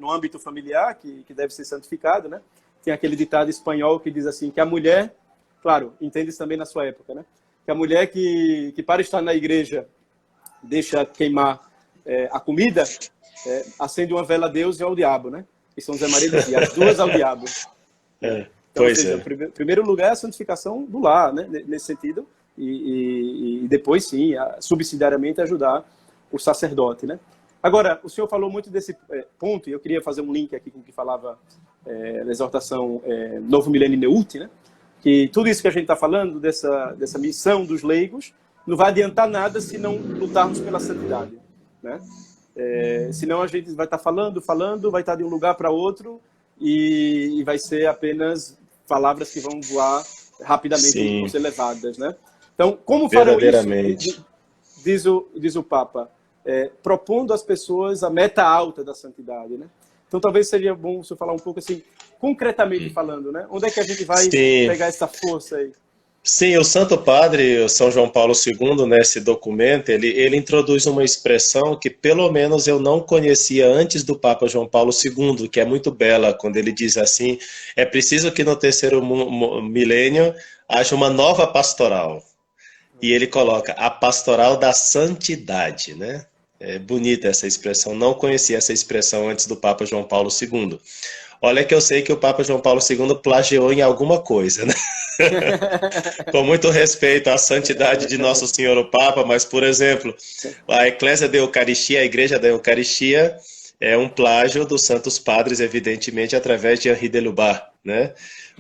no âmbito familiar, que deve ser santificado, né? Tem aquele ditado espanhol que diz assim, que a mulher, claro, entende-se também na sua época, né? Que a mulher que para estar na igreja deixa queimar a comida, acende uma vela a Deus e ao diabo, né? E São José Maria dizia, as duas ao diabo. Então, ou seja, primeiro lugar é a santificação do lar, né? Nesse sentido, e depois, sim, subsidiariamente ajudar o sacerdote, né? Agora, o senhor falou muito desse ponto, e eu queria fazer um link aqui com o que falava na exortação Novo Milênio Neute, né? Que tudo isso que a gente está falando, dessa missão dos leigos, não vai adiantar nada se não lutarmos pela santidade, né? Senão a gente vai estar falando, vai estar de um lugar para outro, e vai ser apenas palavras que vão voar rapidamente e vão ser levadas, né? Então, como farão isso? Diz o Papa, propondo às pessoas a meta alta da santidade, né? Então, talvez seria bom você falar um pouco assim, concretamente falando, né? Onde é que a gente vai pegar essa força aí? Sim, o Santo Padre, o São João Paulo II, nesse documento, ele introduz uma expressão que pelo menos eu não conhecia antes do Papa João Paulo II, que é muito bela, quando ele diz assim, é preciso que no terceiro milênio haja uma nova pastoral. E ele coloca a pastoral da santidade, né? É bonita essa expressão, não conhecia essa expressão antes do Papa João Paulo II. Olha que eu sei que o Papa João Paulo II plagiou em alguma coisa, né? Com muito respeito à santidade de Nosso Senhor o Papa, mas, por exemplo, a Eclésia da Eucaristia, a Igreja da Eucaristia, é um plágio dos Santos Padres, evidentemente, através de Henri de Lubar, né?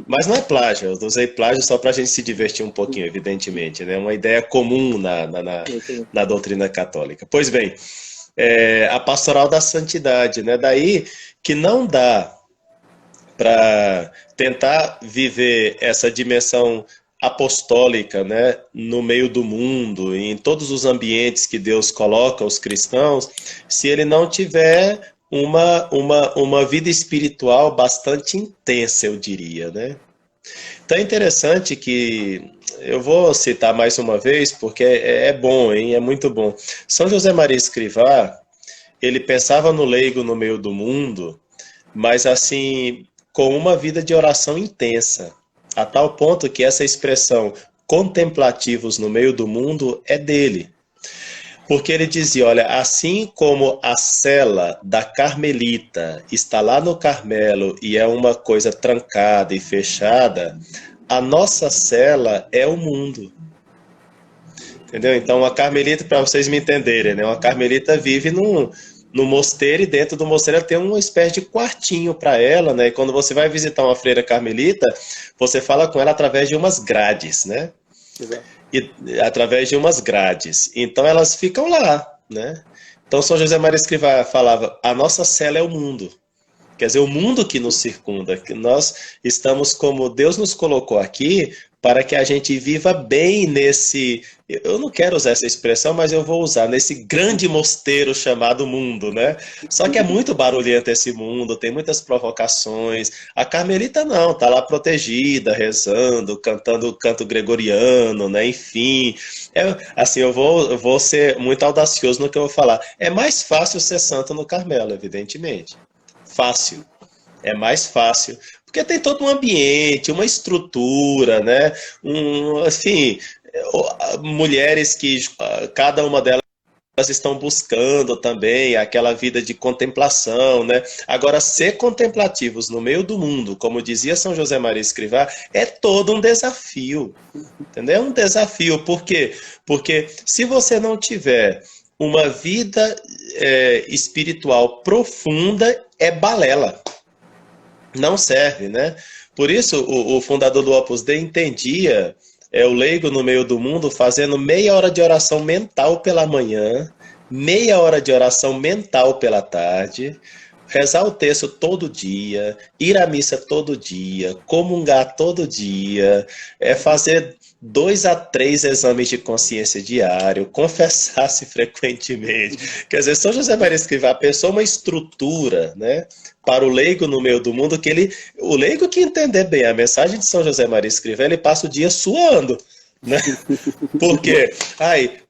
Mas não é plágio, eu usei plágio só para a gente se divertir um pouquinho, evidentemente, né? Uma ideia comum na doutrina católica. Pois bem, a pastoral da santidade, né? Daí que não dá para tentar viver essa dimensão apostólica, né, no meio do mundo, em todos os ambientes que Deus coloca os cristãos, se ele não tiver uma vida espiritual bastante intensa, eu diria, né? Então é interessante que, eu vou citar mais uma vez, porque é bom, hein? É muito bom. São José Maria Escrivá, ele pensava no leigo no meio do mundo, mas assim, com uma vida de oração intensa, a tal ponto que essa expressão contemplativos no meio do mundo é dele. Porque ele dizia, olha, assim como a cela da Carmelita está lá no Carmelo e é uma coisa trancada e fechada, a nossa cela é o mundo. Entendeu? Então, a Carmelita, para vocês me entenderem, né? Uma Carmelita vive no mosteiro, e dentro do mosteiro ela tem uma espécie de quartinho para ela, né? E quando você vai visitar uma freira carmelita, você fala com ela através de umas grades, né? E, através de umas grades. Então elas ficam lá, né? Então São José Maria Escrivá falava, a nossa cela é o mundo. Quer dizer, o mundo que nos circunda, que nós estamos como Deus nos colocou aqui para que a gente viva bem nesse, eu não quero usar essa expressão, mas eu vou usar, nesse grande mosteiro chamado mundo, né? Só que é muito barulhento esse mundo, tem muitas provocações. A Carmelita não, tá lá protegida, rezando, cantando o canto gregoriano, né? Enfim, assim, eu vou ser muito audacioso no que eu vou falar. É mais fácil ser santo no Carmelo, evidentemente. Fácil. É mais fácil. Porque tem todo um ambiente, uma estrutura, né? Assim, mulheres que cada uma delas estão buscando também aquela vida de contemplação, né? Agora, ser contemplativos no meio do mundo, como dizia São José Maria Escrivá, é todo um desafio, entendeu? É um desafio. Por quê? Porque se você não tiver uma vida espiritual profunda, é balela. Não serve, né? Por isso, o fundador do Opus Dei entendia o leigo no meio do mundo fazendo meia hora de oração mental pela manhã, meia hora de oração mental pela tarde, rezar o texto todo dia, ir à missa todo dia, comungar todo dia, fazer 2 a 3 exames de consciência diário, confessar-se frequentemente. Quer dizer, São José Maria Escrivá pensou uma estrutura, né, para o leigo no meio do mundo, o leigo que entender bem a mensagem de São José Maria Escrivá, ele passa o dia suando, né? Por quê?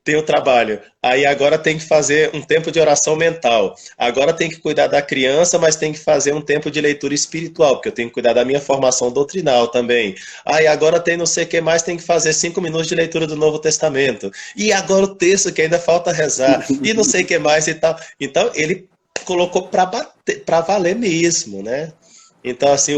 Tem o trabalho, aí agora tem que fazer um tempo de oração mental, agora tem que cuidar da criança, mas tem que fazer um tempo de leitura espiritual, porque eu tenho que cuidar da minha formação doutrinal também. Agora tem não sei o que mais, tem que fazer 5 minutos de leitura do Novo Testamento, e agora o texto que ainda falta rezar, e não sei o que mais e tal. Então ele colocou para valer mesmo, né? Então, assim,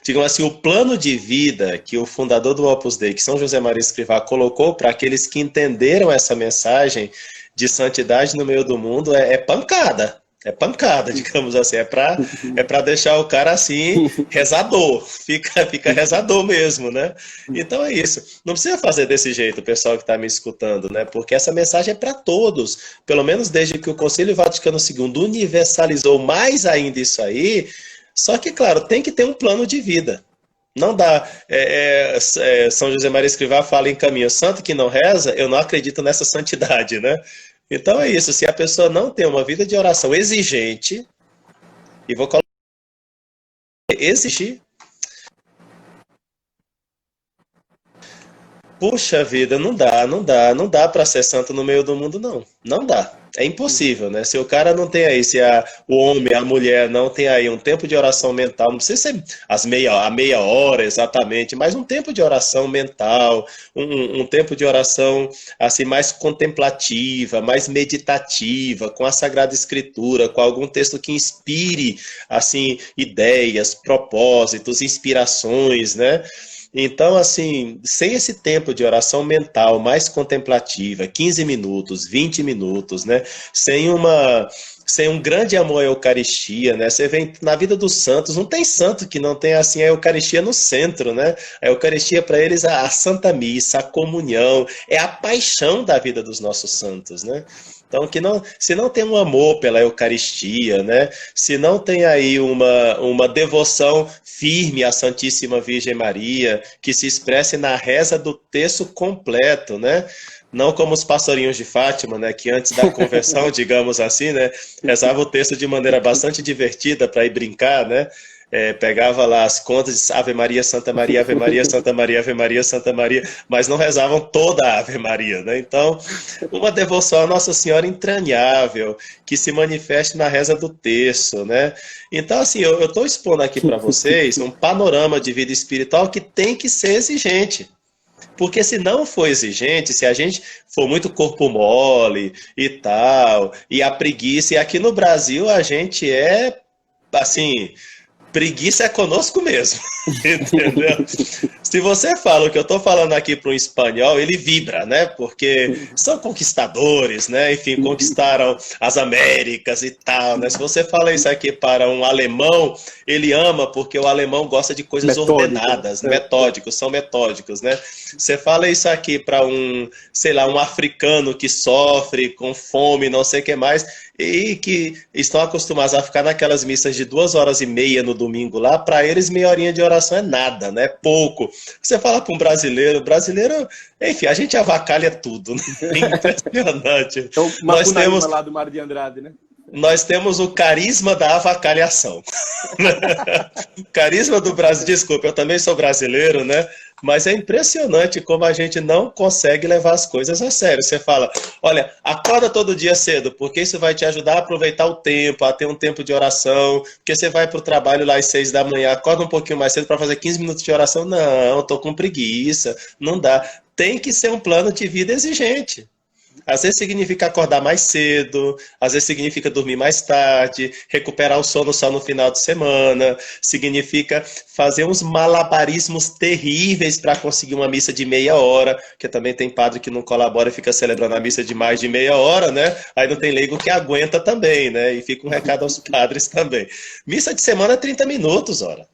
digamos assim, o plano de vida que o fundador do Opus Dei, que São José Maria Escrivá, colocou para aqueles que entenderam essa mensagem de santidade no meio do mundo é pancada. É pancada, digamos assim. É para deixar o cara assim, rezador. Fica rezador mesmo, né? Então é isso. Não precisa fazer desse jeito, o pessoal que está me escutando, né? Porque essa mensagem é para todos. Pelo menos desde que o Concílio Vaticano II universalizou mais ainda isso aí. Só que, claro, tem que ter um plano de vida. Não dá. São José Maria Escrivá fala em caminho santo que não reza, eu não acredito nessa santidade, né? Então é isso. Se a pessoa não tem uma vida de oração exigente, e vou colocar exigir, puxa vida, não dá para ser santo no meio do mundo, não. Não dá. É impossível, né? Se o cara não tem aí, o homem, a mulher não tem aí um tempo de oração mental, não precisa ser a meia hora exatamente, mas um tempo de oração mental, um tempo de oração assim mais contemplativa, mais meditativa, com a Sagrada Escritura, com algum texto que inspire assim ideias, propósitos, inspirações, né? Então, assim, sem esse tempo de oração mental mais contemplativa, 15 minutos, 20 minutos, né? Sem um grande amor à Eucaristia, né? Você vê na vida dos santos, não tem santo que não tenha assim a Eucaristia no centro, né? A Eucaristia para eles a Santa Missa, a comunhão, é a paixão da vida dos nossos santos, né? Então, se não tem um amor pela Eucaristia, né? Se não tem aí uma devoção firme à Santíssima Virgem Maria, que se expresse na reza do texto completo, né? Não como os pastorinhos de Fátima, né? Que antes da conversão, digamos assim, né? Rezava o texto de maneira bastante divertida para ir brincar, né? Pegava lá as contas de Ave Maria, Santa Maria, Ave Maria, Santa Maria, Ave Maria, Santa Maria, mas não rezavam toda a Ave Maria, né? Então, uma devoção à Nossa Senhora entranhável, que se manifeste na reza do terço, né? Então, assim, eu estou expondo aqui para vocês um panorama de vida espiritual que tem que ser exigente. Porque se não for exigente, se a gente for muito corpo mole e tal, e a preguiça, e aqui no Brasil a gente assim, preguiça é conosco mesmo, entendeu? Se você fala o que eu estou falando aqui para um espanhol, ele vibra, né? Porque são conquistadores, né? Enfim, conquistaram as Américas e tal, né? Se você fala isso aqui para um alemão, ele ama porque o alemão gosta de coisas ordenadas, são metódicos, né? Você fala isso aqui para um africano que sofre com fome, não sei o que mais, e que estão acostumados a ficar naquelas missas de 2 horas e meia no domingo lá, para eles meia horinha de oração é nada, né? Pouco. Você fala para um brasileiro, enfim, a gente avacalha tudo, né? Impressionante. Então, Nós temos lá do Mário de Andrade, né? Nós temos o carisma da avacalhação. O carisma do Brasil, desculpa, eu também sou brasileiro, né? Mas é impressionante como a gente não consegue levar as coisas a sério. Você fala, olha, acorda todo dia cedo, porque isso vai te ajudar a aproveitar o tempo, a ter um tempo de oração, porque você vai para o trabalho lá às 6 da manhã, acorda um pouquinho mais cedo para fazer 15 minutos de oração. Não, estou com preguiça, não dá. Tem que ser um plano de vida exigente. Às vezes significa acordar mais cedo, às vezes significa dormir mais tarde, recuperar o sono só no final de semana, significa fazer uns malabarismos terríveis para conseguir uma missa de meia hora, porque também tem padre que não colabora e fica celebrando a missa de mais de meia hora, né? Aí não tem leigo que aguenta também, né? E fica um recado aos padres também. Missa de semana é 30 minutos, ora.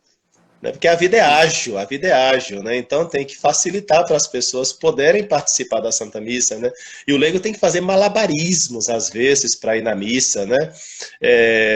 Porque a vida é ágil, né? Então tem que facilitar para as pessoas poderem participar da Santa Missa, né? E o leigo tem que fazer malabarismos, às vezes, para ir na missa, né?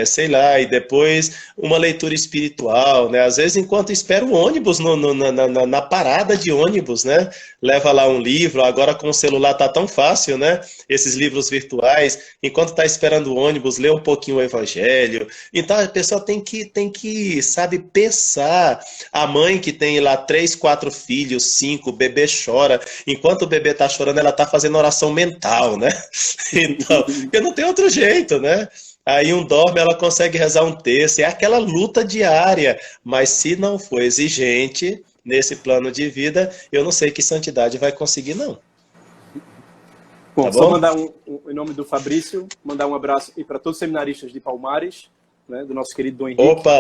Sei lá, e depois uma leitura espiritual, né? Às vezes, enquanto espera o ônibus, na parada de ônibus, né? Leva lá um livro, agora com o celular tá tão fácil, né? Esses livros virtuais, enquanto está esperando o ônibus, lê um pouquinho o Evangelho. Então a pessoa tem que, sabe, pensar. A mãe que tem lá 3, 4 filhos, 5, o bebê chora. Enquanto o bebê está chorando, ela está fazendo oração mental, né? Então, porque não tem outro jeito, né? Aí um dorme, ela consegue rezar um terço. É aquela luta diária. Mas se não for exigente nesse plano de vida, eu não sei que santidade vai conseguir, não. Bom, tá só bom? mandar em nome do Fabrício, mandar um abraço para todos os seminaristas de Palmares, né, do nosso querido Dom Henrique. Opa,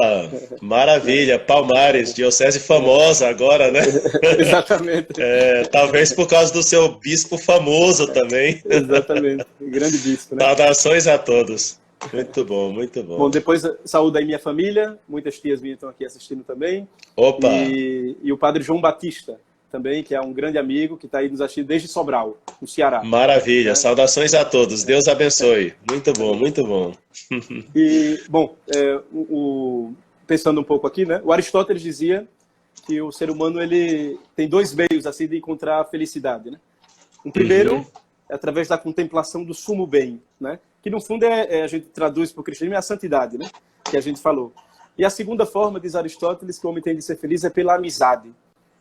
maravilha, Palmares, diocese famosa agora, né? Exatamente. Talvez por causa do seu bispo famoso também. Exatamente, grande bispo, né? Saudações a todos. Muito bom, muito bom. Bom, depois saúde aí minha família, muitas tias minhas estão aqui assistindo também. Opa! E o padre João Batista também, que é um grande amigo, que está aí nos assistindo desde Sobral, no Ceará. Maravilha, né? Saudações a todos, Deus abençoe. Muito bom, muito bom. E, bom, pensando um pouco aqui, né? O Aristóteles dizia que o ser humano ele tem 2 meios assim de encontrar a felicidade, né? Um primeiro é através da contemplação do sumo bem, né? Que no fundo a gente traduz para o cristianismo é a santidade, né? Que a gente falou. E a segunda forma, diz Aristóteles, que o homem tem de ser feliz é pela amizade,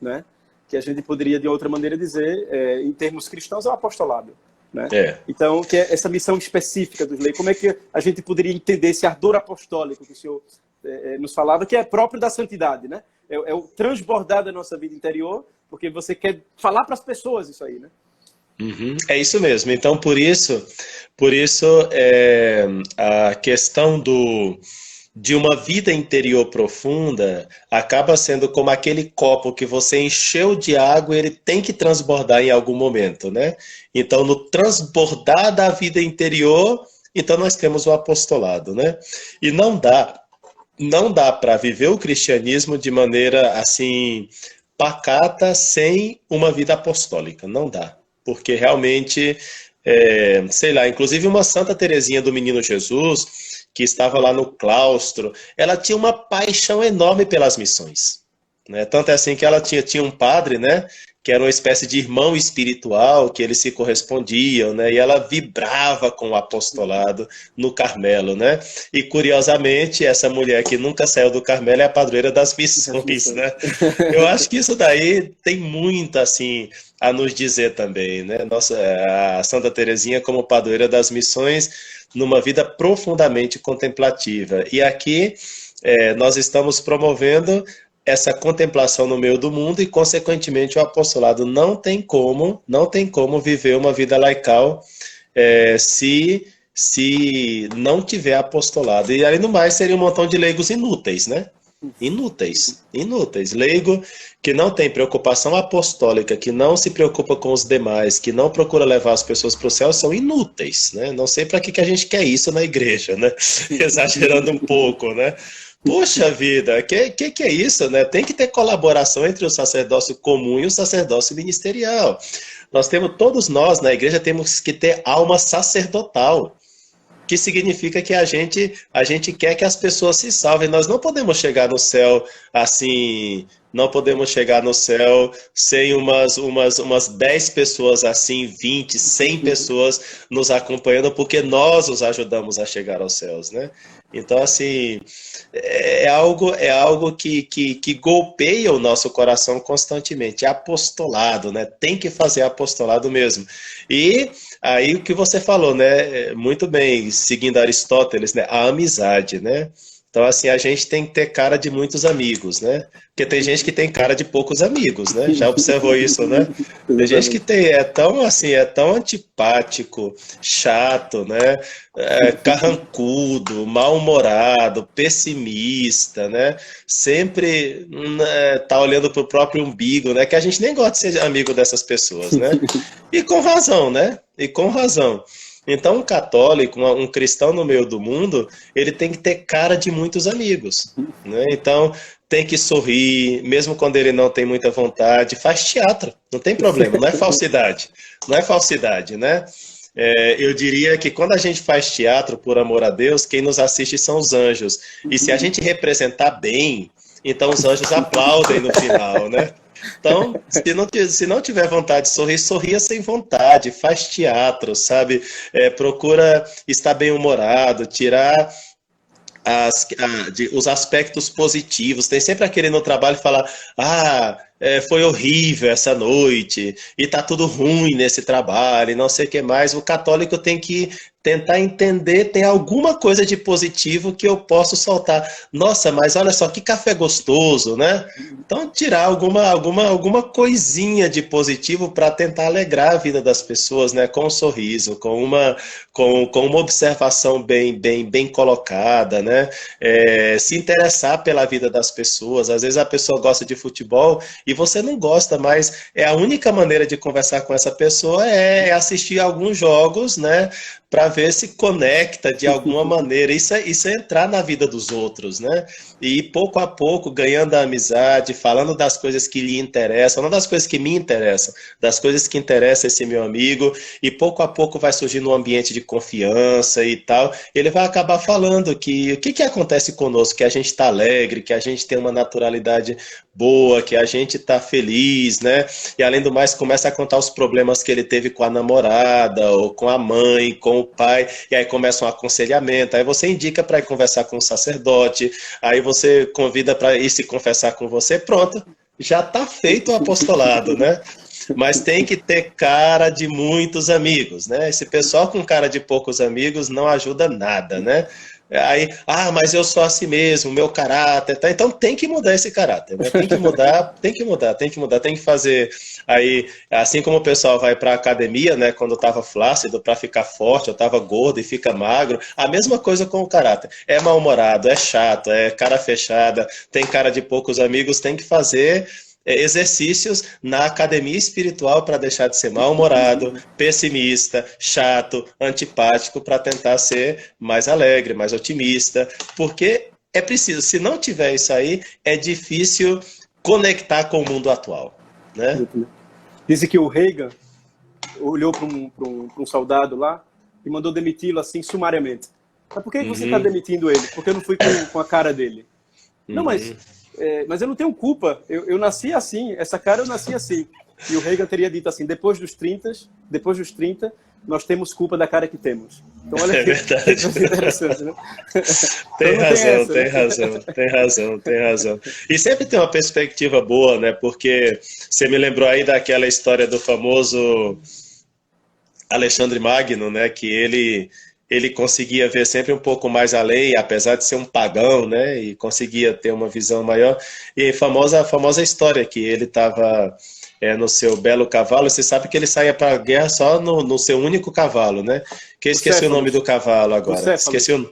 né? Que a gente poderia, de outra maneira, dizer, em termos cristãos, é o apostolado. Né? Então, que é essa missão específica dos leigos. Como é que a gente poderia entender esse ardor apostólico que o senhor nos falava, que é próprio da santidade, né? É o transbordar da nossa vida interior, porque você quer falar para as pessoas isso aí, né? É isso mesmo. Então, por isso a questão de uma vida interior profunda acaba sendo como aquele copo que você encheu de água e ele tem que transbordar em algum momento, né? Então, no transbordar da vida interior, então nós temos o apostolado, né? E não dá para viver o cristianismo de maneira assim pacata sem uma vida apostólica, não dá. Porque realmente, sei lá, inclusive uma Santa Teresinha do Menino Jesus, que estava lá no claustro, ela tinha uma paixão enorme pelas missões, né? Tanto é assim que ela tinha um padre, né, que era uma espécie de irmão espiritual, que eles se correspondiam, né, e ela vibrava com o apostolado no Carmelo, né? E curiosamente, essa mulher que nunca saiu do Carmelo é a padroeira das missões, né? Eu acho que isso daí tem muito, assim, a nos dizer também, né? A Santa Teresinha como padroeira das missões, numa vida profundamente contemplativa. E aqui nós estamos promovendo essa contemplação no meio do mundo e, consequentemente, o apostolado não tem como viver uma vida laical se não tiver apostolado. E, além do mais, seria um montão de leigos inúteis, né? Inúteis. Leigo que não tem preocupação apostólica, que não se preocupa com os demais, que não procura levar as pessoas para o céu, são inúteis, né? Não sei para que a gente quer isso na igreja, né? Exagerando um pouco, né? Puxa vida, que é isso, né? Tem que ter colaboração entre o sacerdócio comum e o sacerdócio ministerial. Todos nós na igreja temos que ter alma sacerdotal. que significa que a gente quer que as pessoas se salvem. Nós não podemos chegar no céu assim, não podemos chegar no céu sem umas 10 pessoas assim, 20, 100 pessoas nos acompanhando, porque nós os ajudamos a chegar aos céus, né? Então, assim, é algo que golpeia o nosso coração constantemente. É apostolado, né? Tem que fazer apostolado mesmo. E aí o que você falou, né? Muito bem, seguindo Aristóteles, né? A amizade, né? Então, assim, a gente tem que ter cara de muitos amigos, né? Porque tem gente que tem cara de poucos amigos, né? Já observou isso, né? Tem gente que é tão assim, é tão antipático, chato, né? Carrancudo, mal-humorado, pessimista, né? Sempre tá olhando pro próprio umbigo, né? Que a gente nem gosta de ser amigo dessas pessoas, né? E com razão, né? E com razão. Então, um católico, um cristão no meio do mundo, ele tem que ter cara de muitos amigos, né? Então, tem que sorrir, mesmo quando ele não tem muita vontade, faz teatro, não tem problema, não é falsidade, não é falsidade, né? Eu diria que quando a gente faz teatro por amor a Deus, quem nos assiste são os anjos, e se a gente representar bem, então os anjos aplaudem no final, né? Então, se não tiver vontade de sorrir, sorria sem vontade, faz teatro, sabe? Procura estar bem-humorado, tirar os aspectos positivos. Tem sempre aquele no trabalho que fala, foi horrível essa noite, e tá tudo ruim nesse trabalho, e não sei o que mais. O católico tem que tentar entender, tem alguma coisa de positivo que eu posso soltar. Nossa, mas olha só, que café gostoso, né? Então, tirar alguma coisinha de positivo para tentar alegrar a vida das pessoas, né? Com um sorriso, com uma observação bem colocada, né? Se interessar pela vida das pessoas. Às vezes a pessoa gosta de futebol e você não gosta, mas a única maneira de conversar com essa pessoa é assistir alguns jogos, né? Para ver se conecta de alguma maneira. Isso é entrar na vida dos outros, né? E pouco a pouco, ganhando a amizade, falando das coisas que lhe interessam, não das coisas que me interessam, das coisas que interessam esse meu amigo, e pouco a pouco vai surgindo um ambiente de confiança e tal. Ele vai acabar falando que o que acontece conosco, que a gente está alegre, que a gente tem uma naturalidade boa, que a gente está feliz, né? E além do mais, começa a contar os problemas que ele teve com a namorada, ou com a mãe, com o pai, e aí começa um aconselhamento, aí você indica para ir conversar com o sacerdote, aí você convida para ir se confessar com você, pronto, já está feito o apostolado, né? Mas tem que ter cara de muitos amigos, né? Esse pessoal com cara de poucos amigos não ajuda nada, né? Aí, mas eu sou assim mesmo, meu caráter, tá? Então tem que mudar esse caráter, né? Tem que mudar, tem que fazer. Aí, assim como o pessoal vai para a academia, né? Quando estava flácido para ficar forte, eu estava gordo e fica magro, a mesma coisa com o caráter. É mal-humorado, é chato, é cara fechada, tem cara de poucos amigos, tem que fazer exercícios na academia espiritual para deixar de ser mal-humorado, pessimista, chato, antipático, para tentar ser mais alegre, mais otimista, porque é preciso, se não tiver isso aí, é difícil conectar com o mundo atual, né? Dizem que o Reagan olhou para um soldado lá e mandou demiti-lo assim sumariamente. Mas por que você está demitindo ele? Porque eu não fui com a cara dele. Não, mas eu não tenho culpa, eu nasci assim, essa cara eu nasci assim. E o Reagan teria dito assim, depois dos 30, nós temos culpa da cara que temos. Então olha é verdade. Que interessante, né? Tem razão. E sempre tem uma perspectiva boa, né? Porque você me lembrou aí daquela história do famoso Alexandre Magno, né? Que ele conseguia ver sempre um pouco mais além, apesar de ser um pagão, né? E conseguia ter uma visão maior. E a famosa história que ele estava no seu belo cavalo. Você sabe que ele saía para a guerra só no seu único cavalo, né? Que eu esqueci o nome do cavalo agora. Esqueci o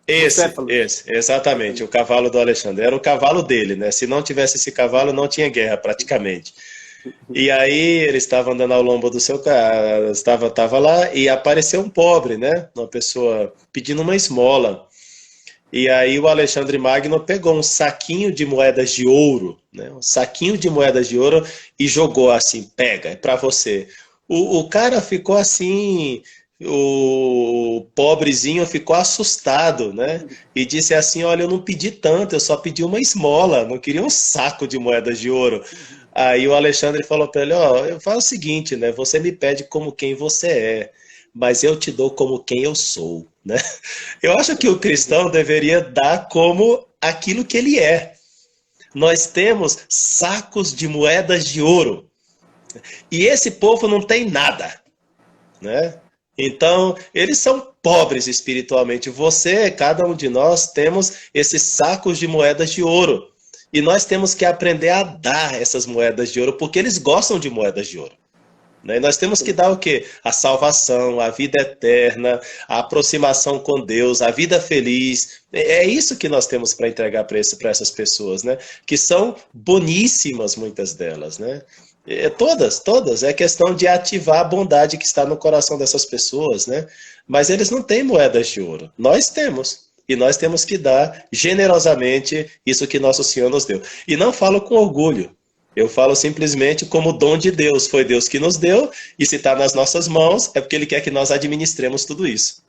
Esse, exatamente, o cavalo do Alexandre. Era o cavalo dele, né? Se não tivesse esse cavalo, não tinha guerra praticamente. E aí ele estava andando ao lombo do seu carro, estava lá e apareceu um pobre, né? Uma pessoa pedindo uma esmola. E aí o Alexandre Magno pegou um saquinho de moedas de ouro, né? Um saquinho de moedas de ouro e jogou assim, pega, é para você. O cara ficou assim, o pobrezinho ficou assustado, né? E disse assim: olha, eu não pedi tanto, eu só pedi uma esmola, não queria um saco de moedas de ouro. Aí o Alexandre falou para ele: ó, eu faço o seguinte, né? Você me pede como quem você é, mas eu te dou como quem eu sou, né? Eu acho que o cristão deveria dar como aquilo que ele é. Nós temos sacos de moedas de ouro. E esse povo não tem nada, né? Então, eles são pobres espiritualmente. Você, cada um de nós, temos esses sacos de moedas de ouro. E nós temos que aprender a dar essas moedas de ouro, porque eles gostam de moedas de ouro. Né? E nós temos que dar o quê? A salvação, a vida eterna, a aproximação com Deus, a vida feliz. É isso que nós temos para entregar para essas pessoas, né? Que são boníssimas, muitas delas, né? Todas. É questão de ativar a bondade que está no coração dessas pessoas, né? Mas eles não têm moedas de ouro. Nós temos. E nós temos que dar generosamente isso que nosso Senhor nos deu. E não falo com orgulho. Eu falo simplesmente como dom de Deus. Foi Deus que nos deu. E se está nas nossas mãos, é porque Ele quer que nós administremos tudo isso.